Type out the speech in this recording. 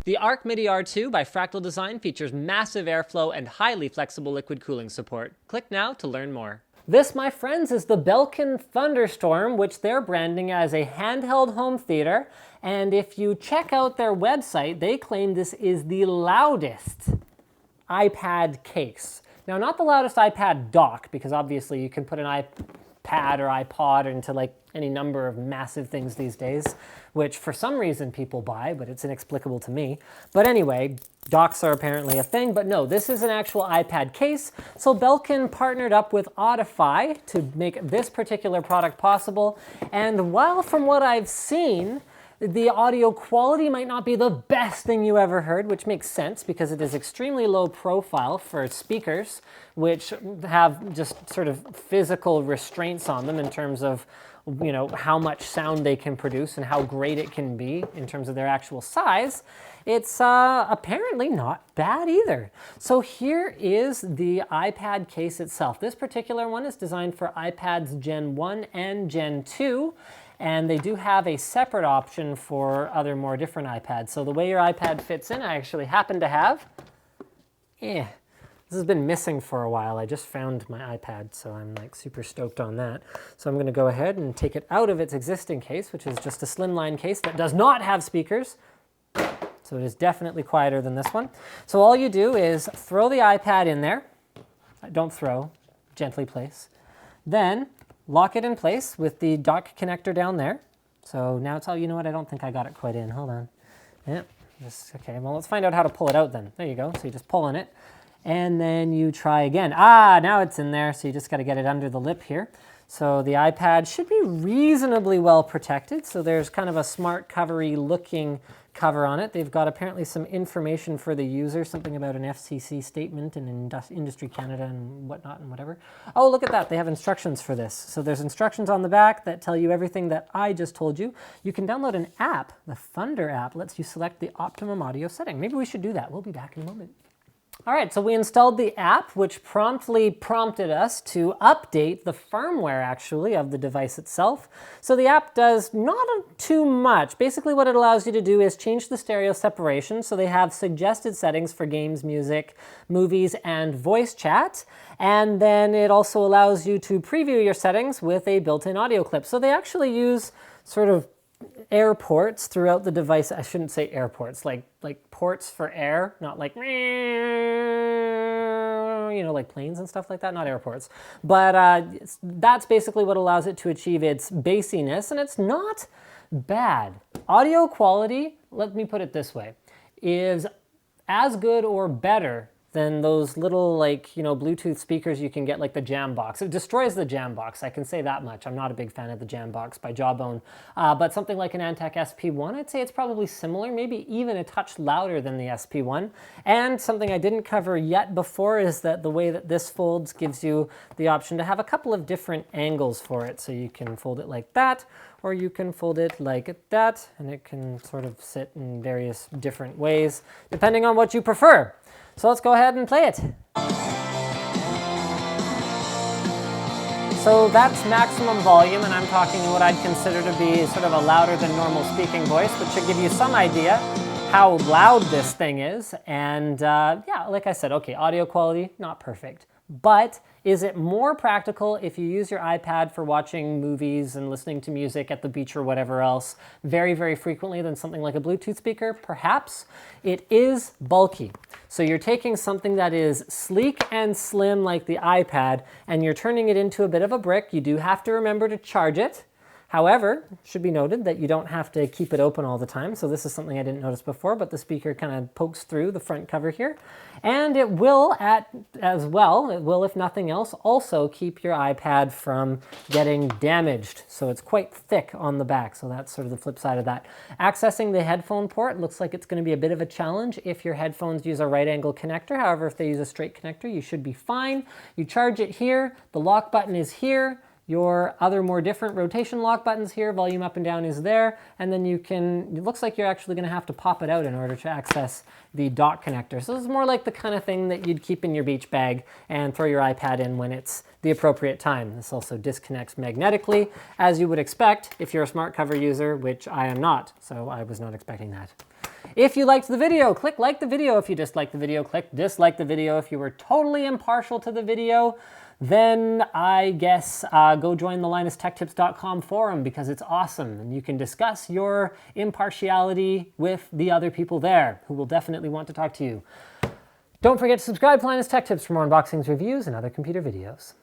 The Arc MIDI R2 by Fractal Design features massive airflow and highly flexible liquid cooling support. Click now to learn more. This, my friends, is the Belkin Thunderstorm, which they're branding as a handheld home theater. And if you check out their website, they claim this is the loudest iPad case. Now, not the loudest iPad dock, because obviously you can put an iPad or iPod into like any number of massive things these days, which for some reason people buy, but it's inexplicable to me. But anyway, docks are apparently a thing, but no, this is an actual iPad case. So Belkin partnered up with Audify to make this particular product possible. And while from what I've seen, the audio quality might not be the best thing you ever heard, which makes sense because it is extremely low profile for speakers, which have just sort of physical restraints on them in terms of, you know, how much sound they can produce and how great it can be in terms of their actual size. It's apparently not bad either. So here is the iPad case itself. This particular one is designed for iPads Gen 1 and Gen 2. And they do have a separate option for other more different iPads. So the way your iPad fits in, I actually happen to have. This has been missing for a while. I just found my iPad, so I'm like super stoked on that. So I'm going to go ahead and take it out of its existing case, which is just a slimline case that does not have speakers. So it is definitely quieter than this one. So all you do is throw the iPad in there. Don't throw, gently place. Then lock it in place with the dock connector down there. So now it's all, you know what, I don't think I got it quite in. Hold on. Yep, okay, well, let's find out how to pull it out then. There you go, so you just pull on it. And then you try again. Now it's in there, so you just gotta get it under the lip here. So the iPad should be reasonably well protected. So there's kind of a smart covery looking cover on it. They've got apparently some information for the user, something about an FCC statement and Industry Canada and whatnot and whatever. Oh, look at that. They have instructions for this. So there's instructions on the back that tell you everything that I just told you. You can download an app. The Thunder app lets you select the optimum audio setting. Maybe we should do that. We'll be back in a moment. All right, so we installed the app, which promptly prompted us to update the firmware, actually, of the device itself. So the app does not too much. Basically, what it allows you to do is change the stereo separation. So they have suggested settings for games, music, movies, and voice chat. And then it also allows you to preview your settings with a built-in audio clip. So they actually use sort of air ports throughout the device. I shouldn't say air ports, like ports for air, not like, you know, like planes and stuff like that, not airports. But that's basically what allows it to achieve its bassiness, and it's not bad. Audio quality, let me put it this way, is as good or better than those little, like, you know, Bluetooth speakers you can get, like the Jambox. It destroys the Jambox, I can say that much. I'm not a big fan of the Jambox by Jawbone. But something like an Antec SP1, I'd say it's probably similar, maybe even a touch louder than the SP1. And something I didn't cover yet before is that the way that this folds gives you the option to have a couple of different angles for it. So you can fold it like that, or you can fold it like that, and it can sort of sit in various different ways, depending on what you prefer. So let's go ahead and play it. So that's maximum volume, and I'm talking what I'd consider to be sort of a louder than normal speaking voice, which should give you some idea how loud this thing is. And yeah, like I said, okay, audio quality, not perfect. But is it more practical if you use your iPad for watching movies and listening to music at the beach or whatever else very, very frequently than something like a Bluetooth speaker? Perhaps. It is bulky. So you're taking something that is sleek and slim like the iPad, and you're turning it into a bit of a brick. You do have to remember to charge it. However, it should be noted that you don't have to keep it open all the time. So this is something I didn't notice before, but the speaker kind of pokes through the front cover here. And it will, as well, it will, if nothing else, also keep your iPad from getting damaged. So it's quite thick on the back. So that's sort of the flip side of that. Accessing the headphone port looks like it's going to be a bit of a challenge if your headphones use a right angle connector. However, if they use a straight connector, you should be fine. You charge it here. The lock button is here. Your other more different rotation lock buttons here, volume up and down is there, and then you can, it looks like you're actually going to have to pop it out in order to access the dock connector. So this is more like the kind of thing that you'd keep in your beach bag and throw your iPad in when it's the appropriate time. This also disconnects magnetically, as you would expect if you're a smart cover user, which I am not, so I was not expecting that. If you liked the video, click like the video. If you disliked the video, click dislike the video. If you were totally impartial to the video, then I guess go join the loudesttechtips.com forum because it's awesome and you can discuss your impartiality with the other people there who will definitely want to talk to you. Don't forget to subscribe to Linus Tech Tips for more unboxings, reviews, and other computer videos.